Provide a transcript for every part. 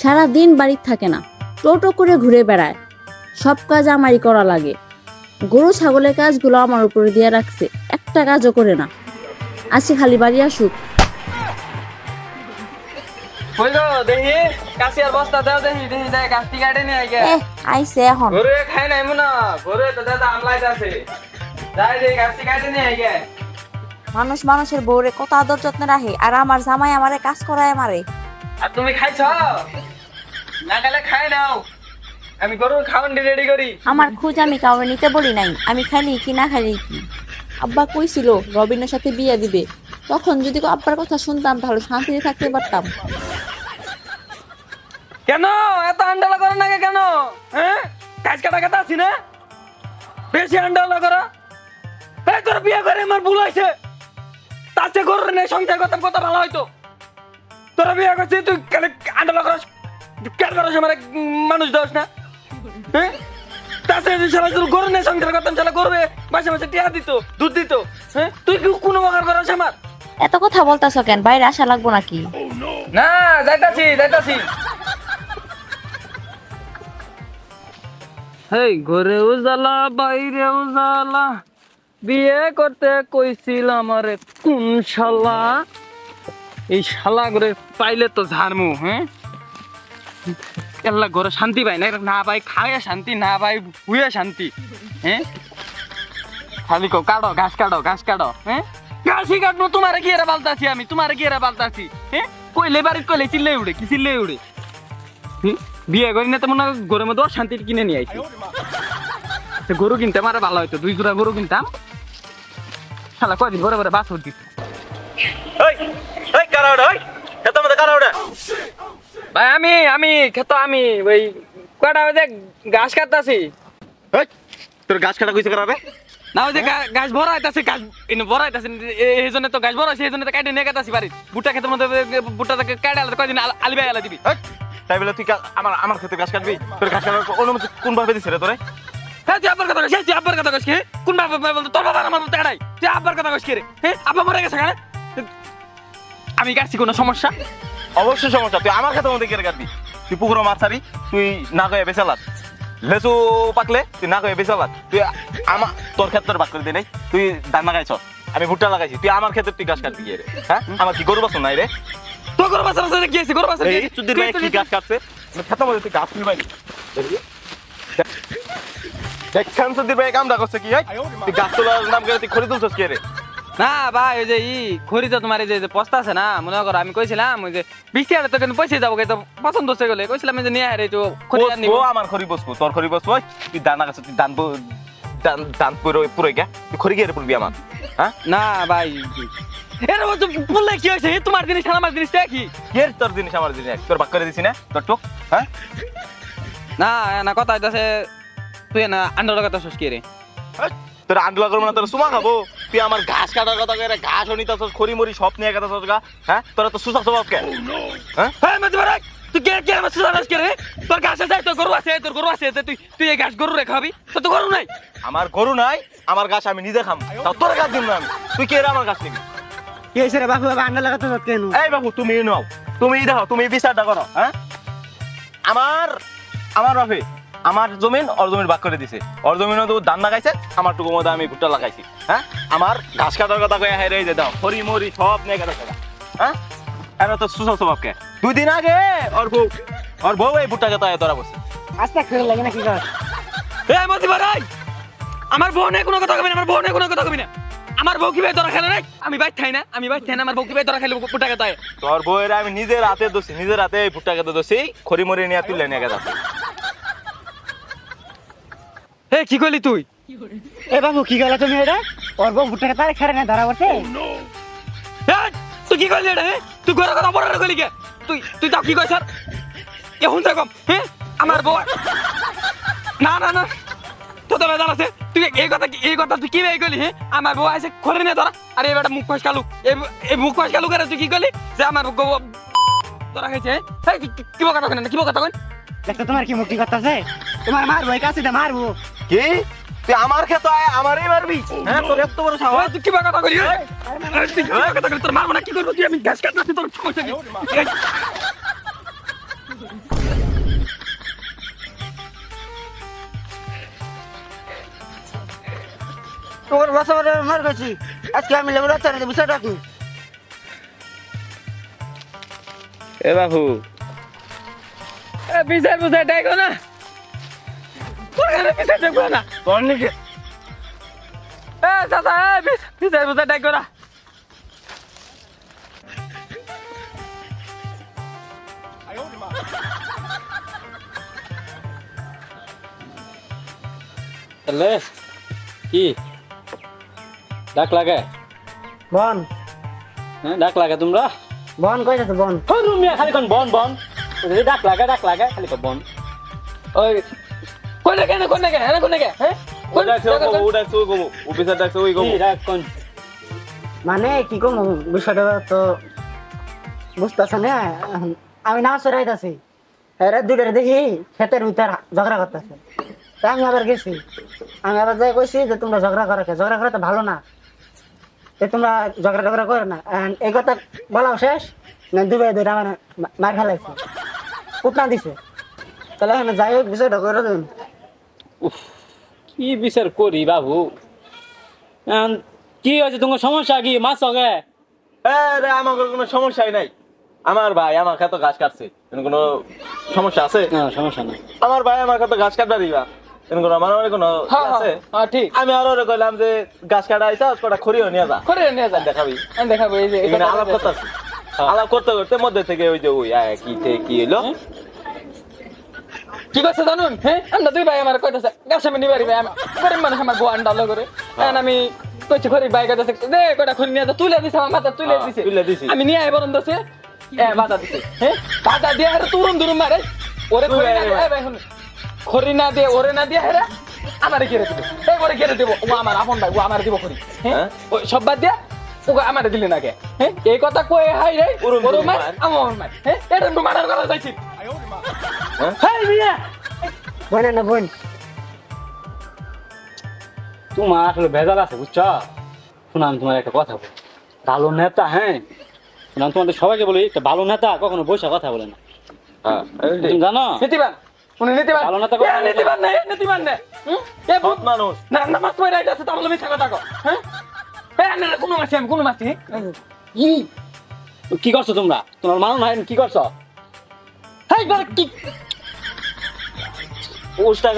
সারাদিন বাড়িতে থাকে না, টোটো করে ঘুরে বেড়ায়। সব কাজ আমারই করা লাগে। গরু ছাগলের কাজগুলো আমার উপরে দিয়ে রাখছে, একটা কাজও করে না। আসি খালি বাড়ি আসুক। আইসে এখন মানুষ মানুষের বউরে কত আদর যত্ন রাখে, আর আমার জামাই আমারে কাজ করায় মারে। আর তুমি খাইছ না? গেলে খাই নাও, আমি গরুর খাওয়ান রেডি করি। আমার খোঁজ আমি কাউকে নিতে বলি নাই, আমি খাইনি কি না খাইনি কি। আব্বা কইছিল রবিনের সাথে বিয়ে দিবে, তখন যদি আব্বার কথা শুনতাম তাহলে শান্তিতে থাকতে পারতাম। কেন এত আন্ডালা করো না কেন? হ্যাঁ, কাজ কাটা কাটা আছি না, বেশি আন্ডালা করো। এই তোর বিয়ে করে আমার ভুল হয়েছে, তার চেয়ে গরুর নেই সংসার করতাম কত ভালো হয়তো। তোরা বিয়ে করছিস তুই কেন আন্ডালা করস? কেন করস আমার মানুষ দোষ না? হ্যাঁ, তার চেয়ে সারা গরু নেই সংসার করতাম, সারা গরু মাসে মাসে টিয়া দিত, দুধ দিত। হ্যাঁ, তুই কি কোনো উপকার করস আমার? এত কথা বলতাছ কেন? বাইরে আসা লাগবো নাকি? না, যাইতাছি যাইতাছি। হেই, ঘরে উজালা বাইরে উজালা, বিয়ে করতে কইছিলাম আরে কোন শালা? এই শালা ঘরে পাইলে তো ঝাড়মু। হ্যাঁ, এল্লা ঘরে শান্তি পাই না, না ভাই খাওয়া শান্তি, না ভাই হুয়ে শান্তি। হ্যাঁ, খালি কো কাটো ঘাস কাটো ঘাস কাটো। হ্যাঁ, ঘাসই কাটবো, তোমারে কি এরা বালতাছি আমি, তোমারে কি এরা বালতাছি? হ্যাঁ, কইলে বাড়িতে কইলে চিল্লে উড়ে, কি চিল্লে উড়ে। বিয়ে করি না তো মনে হয় ঘরের মধ্যে শান্তি কিনে নিয়ে আইছি। গরু কিনতে আমার ভালো হইতো, 2 জোড়া গরু কিনতাম। শালা কয়দিন ঘরে ঘরে বাস উঠি। ভাই আমি খেতো, আমি ওই কয়টা বাজে ঘাস কাটতাছি। তোর গাছ কাটা কইছে কারাবে না, ওই যে গাছ ভরা হইতাছে, গাছ ভরা হইতাছে, এই জন্য তো গাছ ভরা হইছে, এই জন্য তো কাটে নিয়ে গেতাছি বাড়ি। ভুট্টা খেতের মধ্যে ভুট্টাটাকে কাটে আলাদা কয়দিন আলি ভাই আলা দিবি। তাই বলে তুই আমার ক্ষেত্রে গাছ কাটবি? তোর গাছ কাটার অনুমতি কোন ভাবে দিছে রে তোরে? হ্যাঁ, তুই আব্বার কথা কইছিস, তুই আব্বার কথা কইছিস। কোন বাবা বলতো তোর বাবা আমার তাড়াই, তুই আব্বার কথা কইছিস রে? হ্যাঁ, আব্বা মরে গেছে কেন? আমি কাটছি কোনো সমস্যা? অবশ্যই সমস্যা। তুই আমার ক্ষেত্রের মধ্যে কেড়ে কাটবি? তুই পুকুরো মাছ ছাড়ি, তুই না গয়ে বেচালাত। লেচু পাকলে তুই না গয়ে বেচালাত। তুই আমার তোর ক্ষেত্রে বাক করে দিই নাই, তুই ধান লাগাইছ, আমি ভুট্টা লাগাইছি, তুই আমার ক্ষেত্রে তুই গাছ কাটবি রে? হ্যাঁ, আমার কি গরু বাছুর নাই রে? তো গরু বাছুর আছে গিয়েছে, গরু বাছুর এই চুদির ভাই কি গাছ কাটছে ক্ষেতের মধ্যে? তুই গাছ নিবাই দেখখান চুদির ভাই কামটা করছে কি? তুই গাছ তোলার নাম করে তুই খড়ি তুলছস কে রে? না ভাই, ওই যে খড়ি তো তোমার এই যে পস্তা আছে না, মনে করো আমি কইছিলাম ওই যে 20 টাকা তো কিন্তু পয়সা যাবো, তো পছন্দ হচ্ছে গেলে কইছিলাম যে নিয়ে আরে তো খড়ি আর নিব। আমার খড়ি বসবো, তোর খড়ি বসবো। তুই দানা গাছ, তুই দান দান পুরো গা, তুই খড়ি গিয়ে পড়বি আমার? হ্যাঁ না ভাই, এর মতো বললে কি হয়েছে? তোমার জিনিস আমার জিনিসটা কি? কে তোর জিনিস আমার জিনিস? তোর বাক করে দিছি না তোর টুক? হ্যাঁ, না না কথা হইতাছে, তুই না আন্ডার কথা শুস কি রে? তোর আন্ডলা করবো না, তোর সুমা খাবো? তুই আমার ঘাস কাটার কথা কয়ে ঘাস নিতাস, খড়ি মরি সব নিয়ে গেতাস গা। হ্যাঁ, তোরা তো সুসা স্বভাব কে? হ্যাঁ, তুই কে কে আমার সুসাস কে রে? তোর ঘাস আছে, তোর গরু আছে, তোর গরু আছে, তুই এই ঘাস গরু রে খাবি? তোর তো গরু নাই। আমার গরু নাই, আমার ঘাস আমি নিজে খাম, তাও তোর ঘাস দিন না আমি। তুই কে রে আমার ঘাস নিবি? কি হইছে রে বাবু? বাবা আন্ডা লাগাতে যাত কেন? এই বাবু, তুমি নাও, তুমি দেখো, তুমি বিচারটা করো। হ্যাঁ, আমার বাপে আমার জমিন ওর জমির ভাগ করে দিছে, ওর জমিনও তো ধান লাগাইছে, আমার টুকু মধ্যে আমি ভুট্টা লাগাইছি। হ্যাঁ, আমার ঘাস কাটার কথা কয়ে হেরে যে দাও হরি মরি সব নিয়ে গেছে। হ্যাঁ, এরা তো সুসব স্বভাবকে। 2 দিন আগে ওর বউ এই ভুট্টা খেতে ধরা বসে। আস্তে করে লাগে না কি কর? এ মতি ভাই, আমার বউ নেই কোনো কথা কবি না, আমার বউ নেই কোনো কথা কবি না। আমার বউ কি ভাই ধরা খেলে নাই? আমি বাইক খাই না, আমি বাইক খাই না, আমার বউ কি ভাই ধরা খেলে ভুট্টা খেতে হয়? তোর বউয়ের আমি নিজের হাতে দোষী, নিজের হাতে ভুট্টা খেতে দোষী, খড়ি মরি নিয়ে তুলে নিয়ে গেছে। হে, কি কইলি তুই? এ বাবু কি গলা তুমি? এটা ওর বউ ভুট্টা তারে খেরে না ধরা পড়ছে। তুই কি কইলি এটা? তুই ঘরের কথা বড় কইলি কে? তুই তাও কি কইছ? এ হুনতে কম। হ্যাঁ, আমার বউ না না না, তো তো বেজাল আছে। তুই এই কথা তুই কি ভাই কইলি? হ্যাঁ, আমার বউ আছে খড়ি নিয়ে ধরা, আরে এবারে মুখ ফসকালু, এই মুখ ফসকালু করে তুই কি কইলি যে আমার বউ ধরা খাইছে? হ্যাঁ, কি কথা কইন না, কি কথা কইন? দেখো তোমার কি মুক্তি করতেছে, তোমার মারবো, এই কাছে মারবো। কি তুই আমার ক্ষেত আমারই মারবি? হ্যাঁ, তোর এত বড় সাহস? তুই কি কথা কইলি? তুই কি কথা কইলি? তোর মারবো না, কি করবো তুই? আমি ঘাস কাটতেছি, তোর সমস্যা কি? তোর বাসা মার খাইছি আজকে আমি লেবুর আচার বিষয় রাখি এ বাবু বিচার বুঝাই ডাইকো না তোর এখানে বিচার দেখবো না তোর নাকি চাচা বিচার বুঝাই ডাইকো না তাহলে কি ডাক লাগে বন হ্যাঁ ডাক লাগে তোমরা বন কই যাচ্ছে বন রুমিয়া খালি কোন বন বন ডাক লাগে খালি কোন বন ওই কোন কেন হ্যাঁ উড়াইছে ওই গমু অফিসার ডাকছে ওই গমু কি ডাক কোন মানে কি কম বিষয়টা তো বুঝতেছ না আমি না সরাইতেছি এরা দুটারে দেখি ক্ষেতের ভিতর ঝগড়া করতেছে তা আমি আবার গেছি আমি আবার যাই কইছি যে তোমরা ঝগড়া করা তো ভালো না তোমরা ঝগড়া করে না এই কথা বলাও শেষ না দুবে দুইটা আমার মার ফেলাইছে কুটনা দিছে তাহলে এখন যাই হোক বিষয়টা করে দেন কি বিচার করি বাবু কি হয়েছে তোমার সমস্যা কি মাছ হবে আরে আমার কোনো সমস্যাই নাই আমার ভাই আমার খেতে ঘাস কাটছে কোনো সমস্যা আছে না সমস্যা নাই আমার ভাই আমার খেতে ঘাস কাটবা দিবা কোনো মারামারি কোনো আছে ঠিক আমি আরো কইলাম যে ঘাস কাটা আইছা কটা খড়িও নিয়ে যা করে নিয়ে যা দেখাবি আমি দেখাবো এই যে এখানে আলাপ করতেছি আলাপ করতে করতে মধ্যে থেকে ওই যে ওই কি হইলো কি করছে জানুন হ্যাঁ আমরা দুই ভাই আমার কইতাছে গাছ আমি নিবারি ভাই আমি গরিব মানুষ আমার গোয়ান ডালো করে এখন আমি কইছি ঘরে ভাই কইতাছে দে কটা খুনি নিয়ে যা তুলে দিছে আমার মাথা তুলে দিছে আমি নিয়ে আই বরন দছে বাধা দিছে হ্যাঁ বাধা দিয়ে আর তুরুম দুরুম মারে ওরে খড়ি না দিয়ে ভাই খড়ি না দিয়ে ওরে না দিয়ে হেরা আমারে ঘিরে দিবে এই করে ঘিরে দেব ও আমার আপন ভাই ও আমার দিব খড়ি হ্যাঁ ওই সব বাদ দিয়া ওকে আমারে দিলে না কে হ্যাঁ এই কথা কই হাই রে ওরে মার আমার মার হ্যাঁ এটা তো মারার কথা চাইছি হ্যাঁ মিয়া বোন না বোন তোমার আসলে ভেজাল আছে বুঝছো শোনো আমি তোমার একটা কথা বলি ভালো নেতা হ্যাঁ শোনো আমি তোমাদের সবাইকে বলি একটা ভালো নেতা কখনো বসে কথা বলে না তুমি জানো নীতিবান উনি নীতিবান ভালো নেতা নীতিবান না এ ভূত মানুষ না না মাছ পয়রা আছে তাহলে মিছা কথা কও হ্যাঁ এ না কোনো মাছি কি করছো তোমরা তোমার মানুষ নাই কি করছো হেই বার কি উষ্টা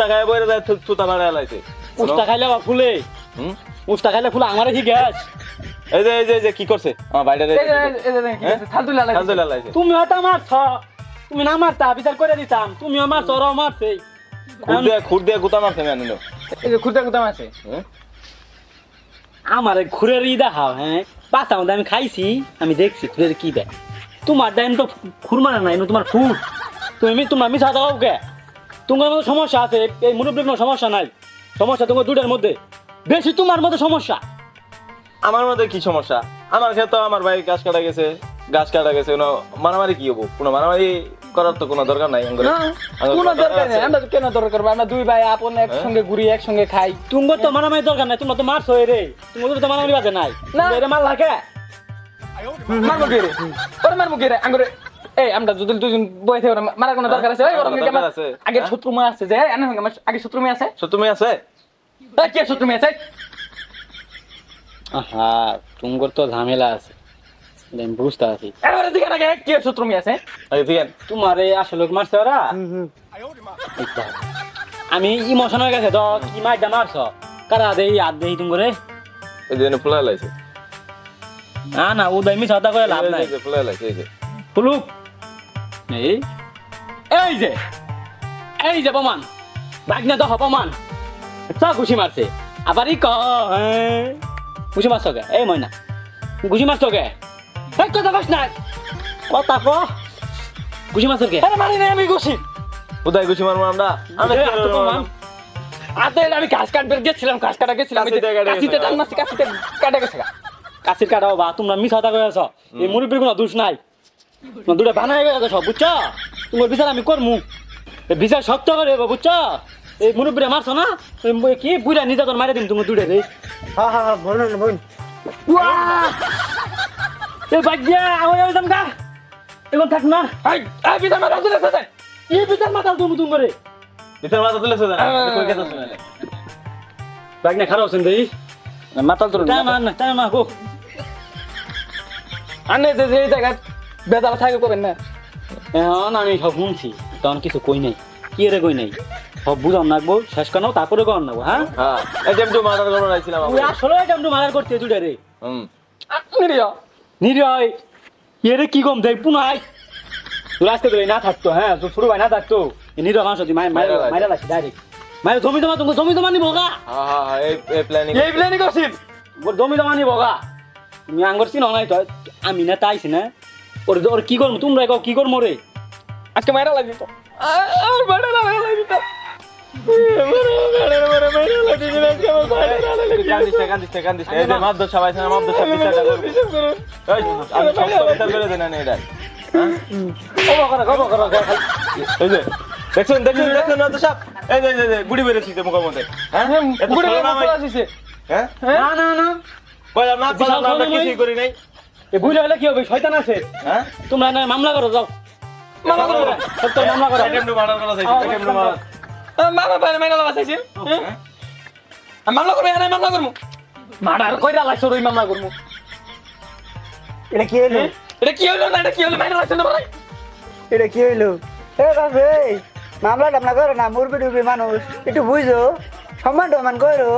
খায় বইরে যায় থুতা মারা লাইছে উষ্টা খাইলে আবার ফুলে উষ্টা খাইলে ফুলে আমারে কি গ্যাস এই যে কি করছে আমার বাইরে ফালতু লাইছে তুমি হয়তো মারছ তুমি না মারতা বিচার করে দিতাম তুমিও মারছ ওরাও মারছে খুর দিয়ে গুতা মারছে আমি এই যে খুদা আছে আমার ঘুরের ই দেখাও হ্যাঁ পাঁচটা মধ্যে আমি খাইছি আমি দেখছি ঘুরের কি দেয় তোমার টাইম তো খুর মারা নাই তোমার ফুল তোমরা মিশা দাও কে তোমার মধ্যে সমস্যা আছে এই মুরব্বীর কোনো সমস্যা নাই সমস্যা তোমার দুটার মধ্যে বেশি তোমার মধ্যে সমস্যা আমার মধ্যে কি সমস্যা আমার ক্ষেত্রে আমার ভাই গাছ কাটা গেছে কোনো মারামারি কি হবো কোনো মারামারি করার তো কোনো দরকার নাই কোনো দরকার নেই আমরা কেন দরকার করবো আমরা দুই ভাই আপন একসঙ্গে ঘুরি একসঙ্গে খাই তোমার তো মারামারি দরকার নাই তোমরা তো মারছো রে তোমাদের তো মারামারি বাজে নাই না। এটা মারলা কে মারবো কে রে ওরে মারবো কে রে আঙ্গুরে এই আমরা যদি দুজন বই থেকে মারার কোনো দরকার আছে ওই ওরম কি আমার আগে শত্রু মা আছে যে আমার আগে শত্রু মে আছে তুমি আছে এই কে শত্রু মে আছে আহা তোমার তো ঝামেলা আছে আমি বুঝতে আছি এবারে দিকে না কে শত্রু মে আছে তোমার এই আসলে মারছে ওরা আমি ইমোশন হয়ে গেছে তো কি মাইটা মারছ কারা দেই হাত দেই তুমি করে এই যে ফুলা লাইছে না না ও দামি সাদা করে লাভ নাই ফুলা লাইছে এই যে ফুলুক এই এই যে প্রমাণ ভাগ্নে তো প্রমাণ চা খুশি মারছে আবার ই খুশি মারছ কে এই ময়না খুশি মারছ কে এই কথা কস না কথা ক খুশি মারছ কে আরে মারি নাই আমি খুশি উদয় গুছি মারবো আমরা আমি ঘাস কাটতে গেছিলাম ঘাস কাটা গেছিলাম কাশিতে টান মারছি কাশিতে কাটা গেছে কাশির কাটাও বা তোমরা মিস হতা করে আছো এই মুরব্বীর কোনো দোষ নাই দুটা বানাই গেছে সব বুঝছো তোমার বিচার আমি করমু বিচার শক্ত করে বুঝছো এই মুরব্বীরা মারছো না কি বুড়া নিজে তোর মারে দিন তুমি দুড়ে রে হ্যাঁ বোন না বোন এই ভাগ্যা আমি যাম গা এখন থাক না এই বিচার মারা তুলেছে এই বিচার মাতাল তুমি করে ভিতর মাথা তুলেছে জানা কই গেছ শুনে বাইক না খারাপ আছেন দেই মাতাল তোর টাইম না গো আনে যে এই জায়গা বেজাল থাকে করবেন না এখন আমি সব শুনছি তখন কিছু কই নাই কি রে কই নাই সব বুঝান নাকবো শেষ কানো তারপরে কর নাকবো হ্যাঁ হ্যাঁ এই টেমটু মার্ডার করবো রাইছিলাম তুই আসলে টাইমটু মারার করতে দুটা রে নিরিয়া নিরয় এরে কি কম দেখ পুনাই তুই আসতে গেলে না থাকতো হ্যাঁ তোর ছোট ভাই না থাকতো নিরয় মানুষ মাইরা লাগছে ডাইরেক্ট মাইরা জমি জমা নিবো গা হ্যাঁ এই প্ল্যানিং এই প্ল্যানিং করছিস ওর জমি জমা নিবো গা তুমি আঙ্গর চিনো নাই তো আমি না তাইছি না ওর কি করবো তোমরা কও কি করবো রে আজকে মাইরা লাগবি তো আর মাইরা লাগবি তো কান্দিস এই যে মাদ্দ সবাই মাদ্দ সব বিচারটা করবে এই আমি সব বিচার করে দেন না এটা এই যে দেখুন মাদ্দ সব এই যে গুড়ি বেরেছি তো মুখের মধ্যে হ্যাঁ গুড়ি বেরেছি হ্যাঁ না কইলাম না আমরা কিছুই করি নাই এ বুঝলে হলে কি হবে শয়তান আছে হ্যাঁ তোমরা না মামলা করো যাও মামলা করো সত্য মামলা করো টেমটু মার্ডার করা চাইছি টেমটু মার্ডার মামা বাইরে মাইরা লাগাইছিস মামলা করবে না মামলা করবো মার্ডার কইরা লাগছো রই মামলা করবো এটা কি হইলো এটা কি হলো না এটা কি হলো মাইরা লাগছে না ভাই এটা কি হইলো এ বাবা মামলা টামলা করো না মুরবি টুবি মানুষ একটু বুঝো সম্মান টমান করো